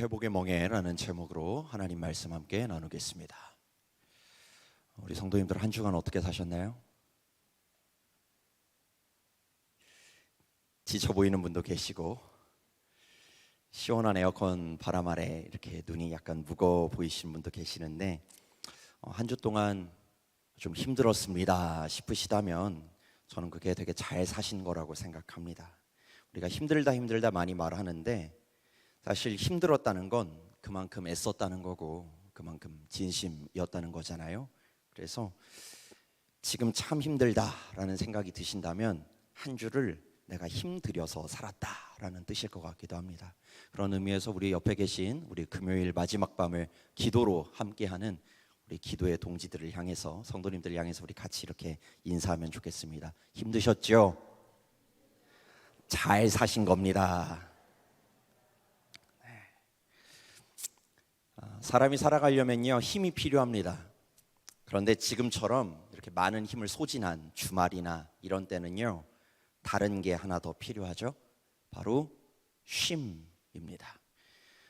회복의 멍에라는 제목으로 하나님 말씀 함께 나누겠습니다. 우리 성도님들 한 주간 어떻게 사셨나요? 지쳐 보이는 분도 계시고 시원한 에어컨 바람 아래 이렇게 눈이 약간 무거워 보이신 분도 계시는데 한 주 동안 좀 힘들었습니다 싶으시다면 저는 그게 되게 잘 사신 거라고 생각합니다. 우리가 힘들다 많이 말하는데 사실 힘들었다는 건 그만큼 애썼다는 거고 그만큼 진심이었다는 거잖아요. 그래서 지금 참 힘들다라는 생각이 드신다면 한 주를 내가 힘들여서 살았다라는 뜻일 것 같기도 합니다. 그런 의미에서 우리 옆에 계신 우리 금요일 마지막 밤을 기도로 함께하는 우리 기도의 동지들을 향해서, 성도님들을 향해서 우리 같이 이렇게 인사하면 좋겠습니다. 힘드셨죠? 잘 사신 겁니다. 사람이 살아가려면요 힘이 필요합니다. 그런데 지금처럼 이렇게 많은 힘을 소진한 주말이나 이런 때는요 다른 게 하나 더 필요하죠. 바로 쉼입니다.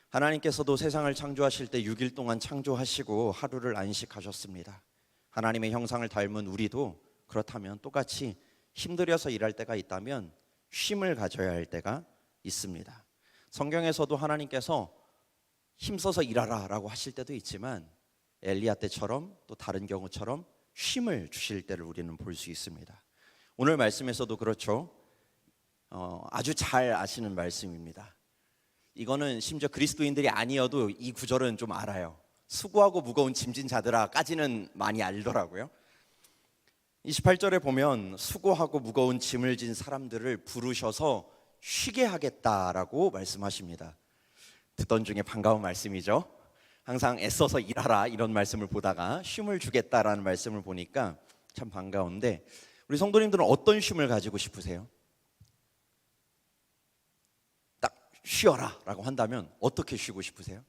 하나님께서도 세상을 창조하실 때 6일 동안 창조하시고 하루를 안식하셨습니다. 하나님의 형상을 닮은 우리도 그렇다면 똑같이 힘들여서 일할 때가 있다면 쉼을 가져야 할 때가 있습니다. 성경에서도 하나님께서 힘써서 일하라 라고 하실 때도 있지만 엘리야 때처럼 또 다른 경우처럼 쉼을 주실 때를 우리는 볼 수 있습니다. 오늘 말씀에서도 그렇죠. 아주 잘 아시는 말씀입니다. 이거는 심지어 그리스도인들이 아니어도 이 구절은 좀 알아요. 수고하고 무거운 짐진 자들아까지는 많이 알더라고요. 28절에 보면 수고하고 무거운 짐을 진 사람들을 부르셔서 쉬게 하겠다라고 말씀하십니다. 듣던 중에 반가운 말씀이죠. 항상 애써서 일하라 이런 말씀을 보다가 쉼을 주겠다라는 말씀을 보니까 참 반가운데, 우리 성도님들은 어떤 쉼을 가지고 싶으세요? 딱 쉬어라 라고 한다면 어떻게 쉬고 싶으세요?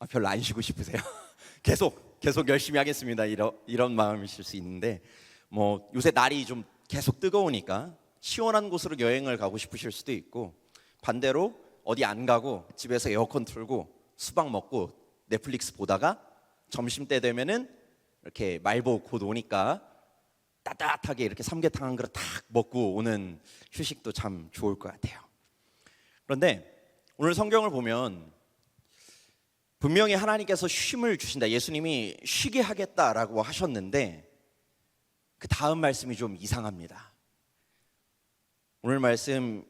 별로 안 쉬고 싶으세요? 계속 열심히 하겠습니다 이런 마음이실 수 있는데, 요새 날이 좀 계속 뜨거우니까 시원한 곳으로 여행을 가고 싶으실 수도 있고, 반대로 어디 안 가고 집에서 에어컨 틀고 수박 먹고 넷플릭스 보다가 점심때 되면은 이렇게 말복 곧 오니까 따뜻하게 이렇게 삼계탕 한 그릇 탁 먹고 오는 휴식도 참 좋을 것 같아요. 그런데 오늘 성경을 보면 분명히 하나님께서 쉼을 주신다, 예수님이 쉬게 하겠다라고 하셨는데 그 다음 말씀이 좀 이상합니다. 오늘 말씀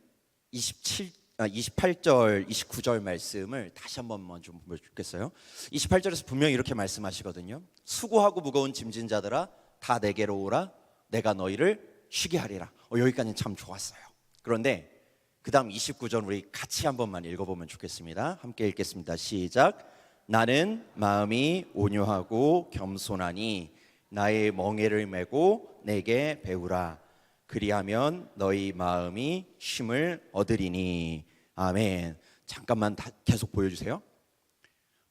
28절, 29절 말씀을 다시 한 번만 좀 보면 좋겠어요. 28절에서 분명히 이렇게 말씀하시거든요. 수고하고 무거운 짐진 자들아 다 내게로 오라, 내가 너희를 쉬게 하리라. 여기까지는 참 좋았어요. 그런데 그 다음 29절 우리 같이 한 번만 읽어보면 좋겠습니다. 함께 읽겠습니다. 시작. 나는 마음이 온유하고 겸손하니 나의 멍에를 메고 내게 배우라. 그리하면 너희 마음이 쉼을 얻으리니. 아멘. 잠깐만 계속 보여주세요.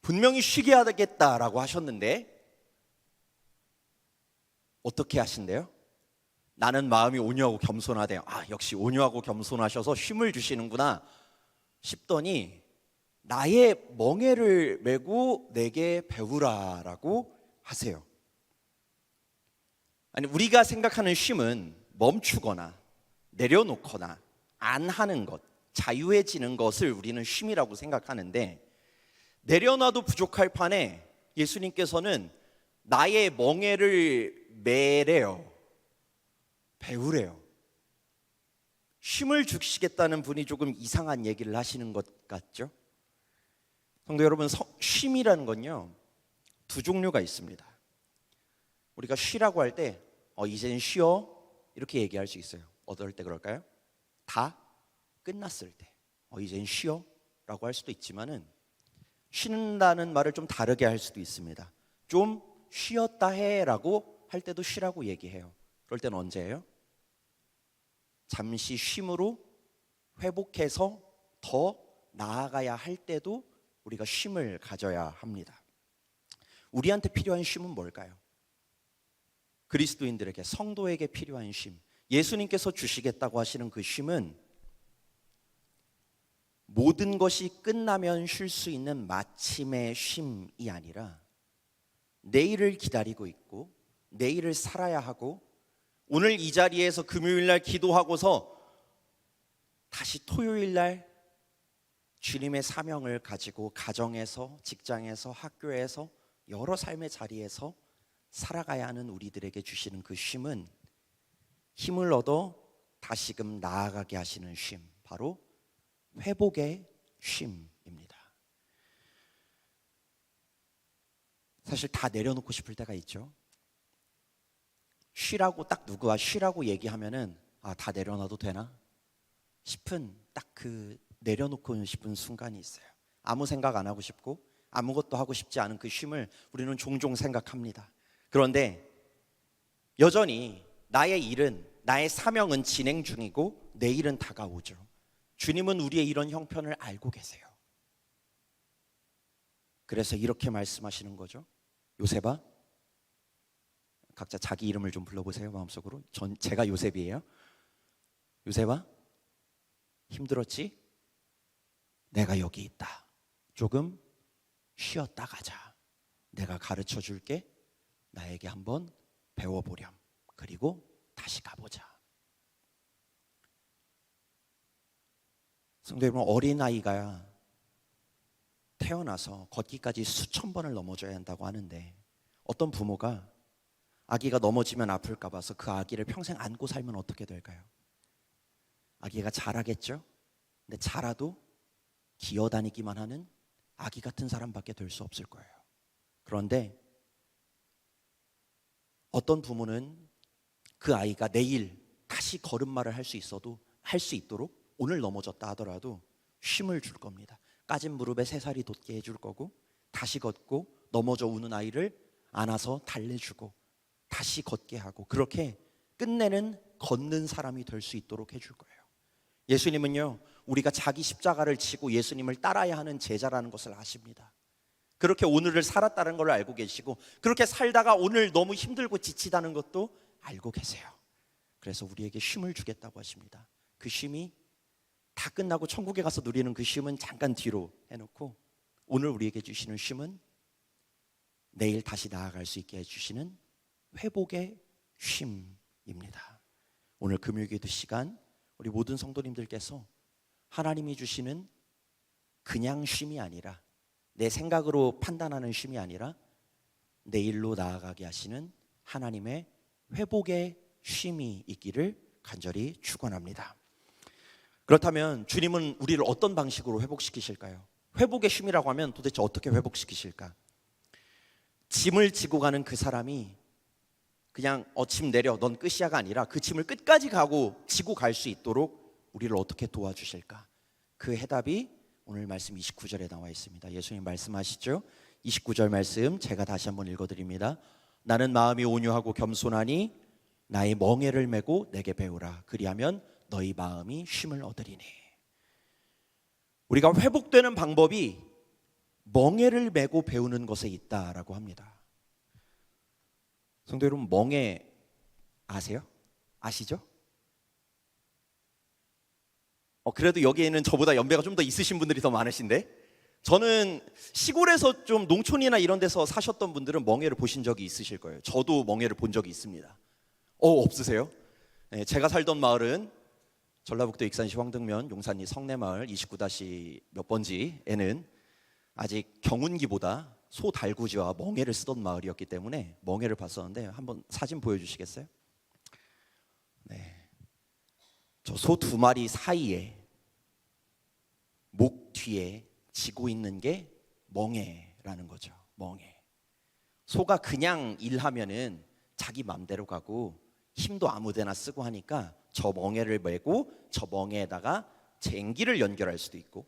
분명히 쉬게 하겠다라고 하셨는데 어떻게 하신대요? 나는 마음이 온유하고 겸손하대요. 역시 온유하고 겸손하셔서 쉼을 주시는구나 싶더니 나의 멍에를 메고 내게 배우라라고 하세요. 아니, 우리가 생각하는 쉼은 멈추거나 내려놓거나 안 하는 것, 자유해지는 것을 우리는 쉼이라고 생각하는데, 내려놔도 부족할 판에 예수님께서는 나의 멍에를 메래요. 배우래요. 쉼을 주시겠다는 분이 조금 이상한 얘기를 하시는 것 같죠? 성도 여러분, 쉼이라는 건요 두 종류가 있습니다. 우리가 쉬라고 할 때 이제는 쉬어 이렇게 얘기할 수 있어요. 어떨 때 그럴까요? 다 끝났을 때 이제는 쉬어 라고 할 수도 있지만은 쉰다는 말을 좀 다르게 할 수도 있습니다. 좀 쉬었다 해 라고 할 때도 쉬라고 얘기해요. 그럴 때는 언제예요? 잠시 쉼으로 회복해서 더 나아가야 할 때도 우리가 쉼을 가져야 합니다. 우리한테 필요한 쉼은 뭘까요? 그리스도인들에게, 성도에게 필요한 쉼, 예수님께서 주시겠다고 하시는 그 쉼은 모든 것이 끝나면 쉴 수 있는 마침의 쉼이 아니라 내일을 기다리고 있고 내일을 살아야 하고 오늘 이 자리에서 금요일 날 기도하고서 다시 토요일 날 주님의 사명을 가지고 가정에서, 직장에서, 학교에서, 여러 삶의 자리에서 살아가야 하는 우리들에게 주시는 그 쉼은 힘을 얻어 다시금 나아가게 하시는 쉼, 바로 회복의 쉼입니다. 사실 다 내려놓고 싶을 때가 있죠. 쉬라고 딱 누구와 쉬라고 얘기하면은 다 내려놔도 되나 싶은 딱 그 내려놓고 싶은 순간이 있어요. 아무 생각 안 하고 싶고 아무것도 하고 싶지 않은 그 쉼을 우리는 종종 생각합니다. 그런데 여전히 나의 일은, 나의 사명은 진행 중이고 내일은 다가오죠. 주님은 우리의 이런 형편을 알고 계세요. 그래서 이렇게 말씀하시는 거죠. 요셉아, 각자 자기 이름을 좀 불러보세요. 마음속으로. 제가 요셉이에요. 요셉아, 힘들었지? 내가 여기 있다. 조금 쉬었다 가자. 내가 가르쳐 줄게. 나에게 한번 배워보렴. 그리고 다시 가보자. 성도 여러분, 어린아이가 태어나서 걷기까지 수천 번을 넘어져야 한다고 하는데 어떤 부모가 아기가 넘어지면 아플까 봐서 그 아기를 평생 안고 살면 어떻게 될까요? 아기가 자라겠죠? 근데 자라도 기어다니기만 하는 아기 같은 사람밖에 될 수 없을 거예요. 그런데 어떤 부모는 그 아이가 내일 다시 걸음마를 할 수 있도록 오늘 넘어졌다 하더라도 쉼을 줄 겁니다. 까진 무릎에 새살이 돋게 해줄 거고 다시 걷고 넘어져 우는 아이를 안아서 달래주고 다시 걷게 하고 그렇게 끝내는 걷는 사람이 될 수 있도록 해줄 거예요. 예수님은요, 우리가 자기 십자가를 지고 예수님을 따라야 하는 제자라는 것을 아십니다. 그렇게 오늘을 살았다는 걸 알고 계시고 그렇게 살다가 오늘 너무 힘들고 지치다는 것도 알고 계세요. 그래서 우리에게 쉼을 주겠다고 하십니다. 그 쉼이 다 끝나고 천국에 가서 누리는 그 쉼은 잠깐 뒤로 해놓고 오늘 우리에게 주시는 쉼은 내일 다시 나아갈 수 있게 해주시는 회복의 쉼입니다. 오늘 금요일기도 시간 우리 모든 성도님들께서 하나님이 주시는 그냥 쉼이 아니라 내 생각으로 판단하는 쉼이 아니라 내일로 나아가게 하시는 하나님의 회복의 쉼이 있기를 간절히 축원합니다. 그렇다면 주님은 우리를 어떤 방식으로 회복시키실까요? 회복의 쉼이라고 하면 도대체 어떻게 회복시키실까? 짐을 지고 가는 그 사람이 그냥 짐 내려 넌 끝이야가 아니라 그 짐을 끝까지 지고 갈 수 있도록 우리를 어떻게 도와주실까? 그 해답이 오늘 말씀 29절에 나와 있습니다. 예수님 말씀하시죠. 29절 말씀 제가 다시 한번 읽어드립니다. 나는 마음이 온유하고 겸손하니 나의 멍에를 메고 내게 배우라. 그리하면 너희 마음이 쉼을 얻으리니. 우리가 회복되는 방법이 멍에를 메고 배우는 것에 있다라고 합니다. 성도 여러분, 멍에 아세요? 아시죠? 그래도 여기에는 저보다 연배가 좀 더 있으신 분들이 더 많으신데 저는 시골에서 좀 농촌이나 이런 데서 사셨던 분들은 멍에를 보신 적이 있으실 거예요. 저도 멍에를 본 적이 있습니다. 없으세요? 네, 제가 살던 마을은 전라북도 익산시 황등면 용산리 성내마을 29- 몇 번지에는 아직 경운기보다 소 달구지와 멍에를 쓰던 마을이었기 때문에 멍에를 봤었는데 한번 사진 보여주시겠어요? 네, 저 소 2마리 사이에 목 뒤에 지고 있는 게 멍에라는 거죠. 멍에. 소가 그냥 일하면은 자기 맘대로 가고 힘도 아무데나 쓰고 하니까 저 멍에를 메고 저 멍에에다가 쟁기를 연결할 수도 있고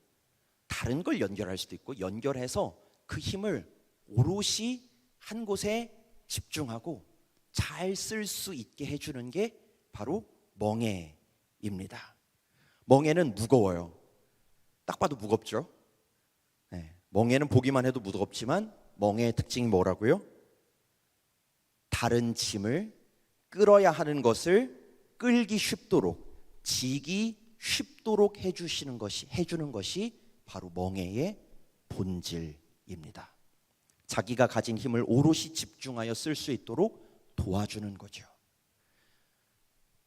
다른 걸 연결할 수도 있고 연결해서 그 힘을 오롯이 한 곳에 집중하고 잘 쓸 수 있게 해주는 게 바로 멍에입니다. 멍에는 무거워요. 딱 봐도 무겁죠. 네, 멍에는 보기만 해도 무겁지만 멍에의 특징이 뭐라고요? 다른 짐을 끌어야 하는 것을 끌기 쉽도록 지기 쉽도록 해주는 것이 바로 멍에의 본질입니다. 자기가 가진 힘을 오롯이 집중하여 쓸 수 있도록 도와주는 거죠.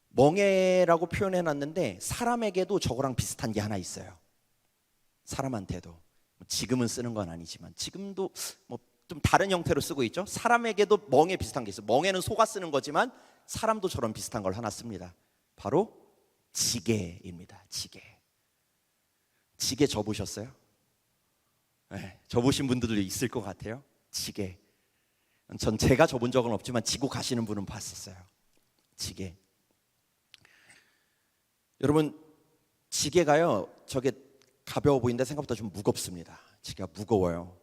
멍에라고 표현해놨는데 사람에게도 저거랑 비슷한 게 하나 있어요. 사람한테도 지금은 쓰는 건 아니지만 지금도 뭐 좀 다른 형태로 쓰고 있죠. 사람에게도 멍에 비슷한 게 있어요. 멍에는 소가 쓰는 거지만 사람도 저런 비슷한 걸 하나 씁니다. 바로 지게입니다. 지게 접으셨어요? 네, 접으신 분들도 있을 것 같아요. 지게. 전 제가 접은 적은 없지만 지고 가시는 분은 봤었어요. 지게. 여러분, 지게가요, 저게 가벼워 보이는데 생각보다 좀 무겁습니다. 지게가 무거워요.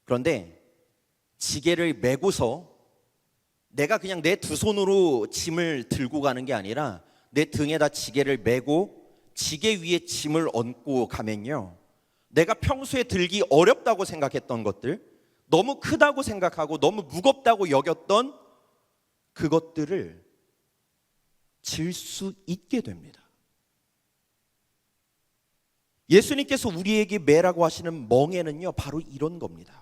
그런데 지게를 메고서 내가 그냥 내 두 손으로 짐을 들고 가는 게 아니라 내 등에다 지게를 메고 지게 위에 짐을 얹고 가면요, 내가 평소에 들기 어렵다고 생각했던 것들, 너무 크다고 생각하고 너무 무겁다고 여겼던 그것들을 질 수 있게 됩니다. 예수님께서 우리에게 매라고 하시는 멍에는요, 바로 이런 겁니다.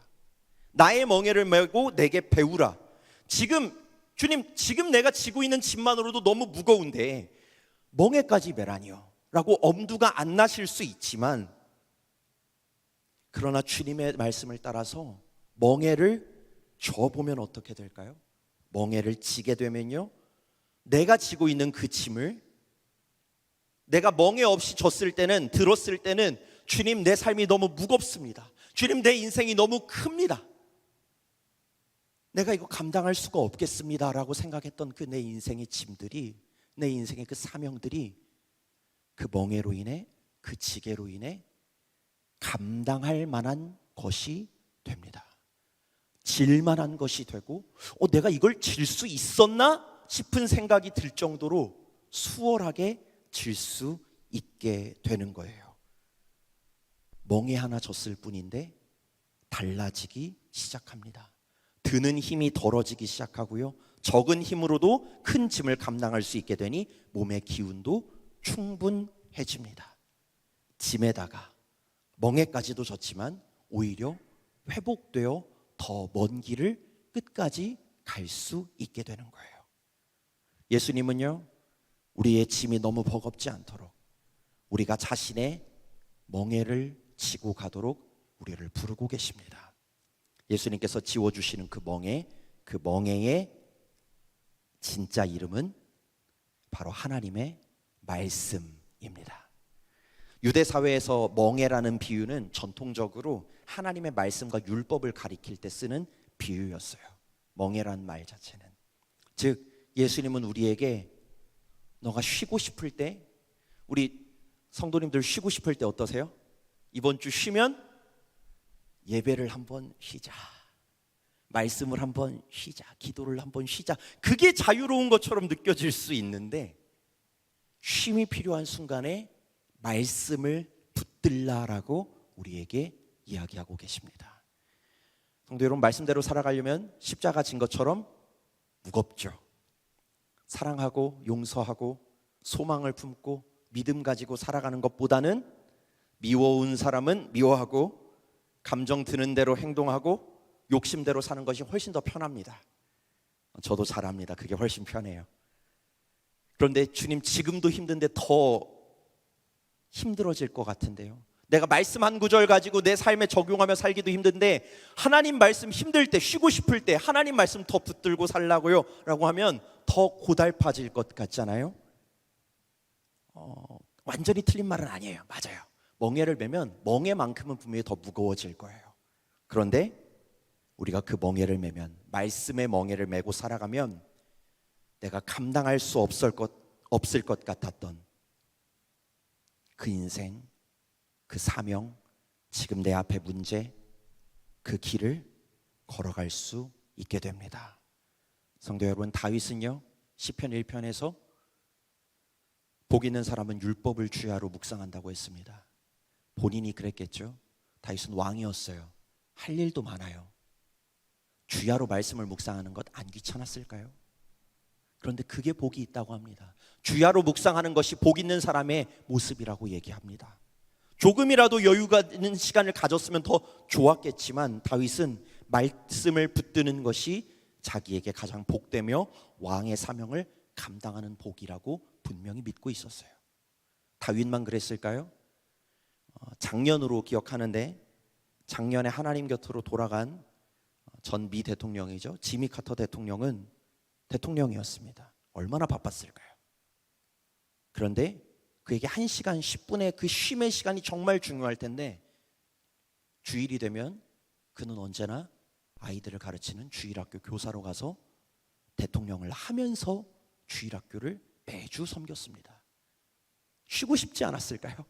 나의 멍에를 메고 내게 배우라. 주님, 지금 내가 지고 있는 짐만으로도 너무 무거운데 멍에까지 매라니요 라고 엄두가 안 나실 수 있지만, 그러나 주님의 말씀을 따라서 멍에를 져보면 어떻게 될까요? 멍에를 지게 되면요, 내가 지고 있는 그 짐을 내가 멍에 없이 들었을 때는 주님, 내 삶이 너무 무겁습니다. 주님, 내 인생이 너무 큽니다. 내가 이거 감당할 수가 없겠습니다 라고 생각했던 그 내 인생의 짐들이, 내 인생의 그 사명들이 그 멍에로 인해, 그 지게로 인해 감당할 만한 것이 됩니다. 질 만한 것이 되고, 내가 이걸 질 수 있었나 싶은 생각이 들 정도로 수월하게 질 수 있게 되는 거예요. 멍에 하나 졌을 뿐인데 달라지기 시작합니다. 드는 힘이 덜어지기 시작하고요, 적은 힘으로도 큰 짐을 감당할 수 있게 되니 몸의 기운도 충분해집니다. 짐에다가 멍에까지도 졌지만 오히려 회복되어 더 먼 길을 끝까지 갈 수 있게 되는 거예요. 예수님은요, 우리의 짐이 너무 버겁지 않도록 우리가 자신의 멍에를 지고 가도록 우리를 부르고 계십니다. 예수님께서 지워주시는 그 멍에의 진짜 이름은 바로 하나님의 말씀입니다. 유대 사회에서 멍에라는 비유는 전통적으로 하나님의 말씀과 율법을 가리킬 때 쓰는 비유였어요. 멍에라는 말 자체는, 즉 예수님은 우리에게 너가 쉬고 싶을 때, 우리 성도님들 쉬고 싶을 때 어떠세요? 이번 주 쉬면 예배를 한번 쉬자, 말씀을 한번 쉬자, 기도를 한번 쉬자, 그게 자유로운 것처럼 느껴질 수 있는데, 쉼이 필요한 순간에 말씀을 붙들라라고 우리에게 이야기하고 계십니다. 성도 여러분, 말씀대로 살아가려면 십자가 진 것처럼 무겁죠. 사랑하고 용서하고 소망을 품고 믿음 가지고 살아가는 것보다는 미워온 사람은 미워하고 감정 드는 대로 행동하고 욕심대로 사는 것이 훨씬 더 편합니다. 저도 잘합니다. 그게 훨씬 편해요. 그런데 주님, 지금도 힘든데 더 힘들어질 것 같은데요. 내가 말씀 한 구절 가지고 내 삶에 적용하며 살기도 힘든데 하나님 말씀 힘들 때, 쉬고 싶을 때 하나님 말씀 더 붙들고 살라고요 라고 하면 더 고달파질 것 같잖아요. 완전히 틀린 말은 아니에요. 맞아요. 멍에를 메면 멍에만큼은 분명히 더 무거워질 거예요. 그런데 우리가 그 멍에를 메면, 말씀의 멍에를 메고 살아가면 내가 감당할 수 없을 것 같았던 그 인생, 그 사명, 지금 내 앞에 문제, 그 길을 걸어갈 수 있게 됩니다. 성도 여러분, 다윗은요, 시편 1편에서 복 있는 사람은 율법을 주야로 묵상한다고 했습니다. 본인이 그랬겠죠. 다윗은 왕이었어요. 할 일도 많아요. 주야로 말씀을 묵상하는 것 안 귀찮았을까요? 그런데 그게 복이 있다고 합니다. 주야로 묵상하는 것이 복 있는 사람의 모습이라고 얘기합니다. 조금이라도 여유가 있는 시간을 가졌으면 더 좋았겠지만 다윗은 말씀을 붙드는 것이 자기에게 가장 복되며 왕의 사명을 감당하는 복이라고 분명히 믿고 있었어요. 다윗만 그랬을까요? 작년으로 기억하는데 작년에 하나님 곁으로 돌아간 전 미 대통령이죠. 지미 카터 대통령은 대통령이었습니다. 얼마나 바빴을까요? 그런데 그에게 1시간 10분의 그 쉼의 시간이 정말 중요할 텐데 주일이 되면 그는 언제나 아이들을 가르치는 주일학교 교사로 가서 대통령을 하면서 주일학교를 매주 섬겼습니다. 쉬고 싶지 않았을까요?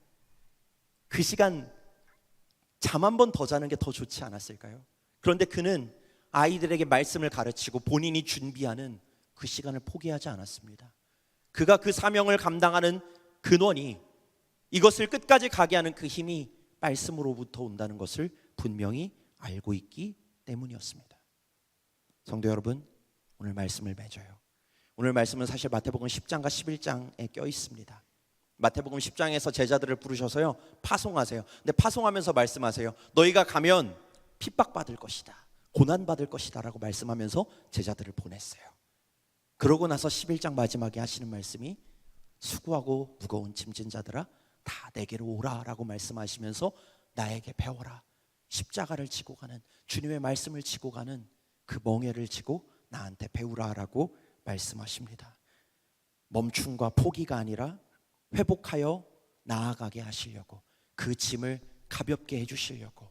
그 시간 잠 한 번 더 자는 게 더 좋지 않았을까요? 그런데 그는 아이들에게 말씀을 가르치고 본인이 준비하는 그 시간을 포기하지 않았습니다. 그가 그 사명을 감당하는 근원이, 이것을 끝까지 가게 하는 그 힘이 말씀으로부터 온다는 것을 분명히 알고 있기 때문이었습니다. 성도 여러분, 오늘 말씀을 맺어요. 오늘 말씀은 사실 마태복음 10장과 11장에 껴 있습니다. 마태복음 10장에서 제자들을 부르셔서요, 파송하세요. 근데 파송하면서 말씀하세요. 너희가 가면 핍박받을 것이다, 고난받을 것이다 라고 말씀하면서 제자들을 보냈어요. 그러고 나서 11장 마지막에 하시는 말씀이 수고하고 무거운 짐진 자들아 다 내게로 오라 라고 말씀하시면서 나에게 배워라. 십자가를 지고 가는, 주님의 말씀을 지고 가는 그 멍에를 지고 나한테 배우라 라고 말씀하십니다. 멈춤과 포기가 아니라 회복하여 나아가게 하시려고, 그 짐을 가볍게 해주시려고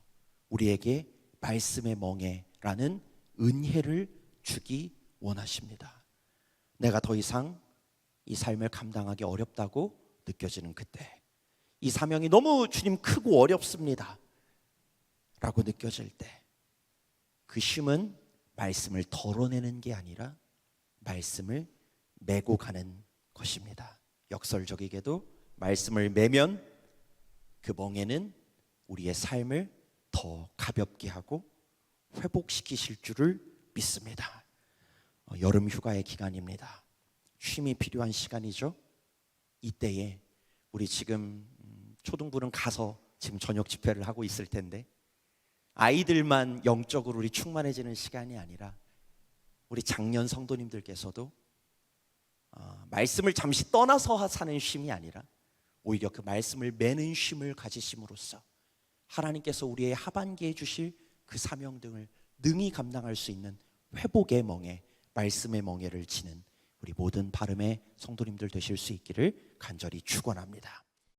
우리에게 말씀의 멍에라는 은혜를 주기 원하십니다. 내가 더 이상 이 삶을 감당하기 어렵다고 느껴지는 그때, 이 사명이 너무 주님 크고 어렵습니다 라고 느껴질 때, 그 쉼은 말씀을 덜어내는 게 아니라 말씀을 메고 가는 것입니다. 역설적이게도 말씀을 메면 그 멍에는 우리의 삶을 더 가볍게 하고 회복시키실 줄을 믿습니다. 여름 휴가의 기간입니다. 쉼이 필요한 시간이죠. 이때에 우리 지금 초등부는 가서 지금 저녁 집회를 하고 있을 텐데, 아이들만 영적으로 우리 충만해지는 시간이 아니라 우리 장년 성도님들께서도 말씀을 잠시 떠나서 사는 쉼이 아니라 오히려 그 말씀을 매는 쉼을 가지심으로써 하나님께서 우리의 하반기에 주실 그 사명 등을 능히 감당할 수 있는 회복의 멍에, 말씀의 멍에를 지는 우리 모든 바름의 성도님들 되실 수 있기를 간절히 축원합니다.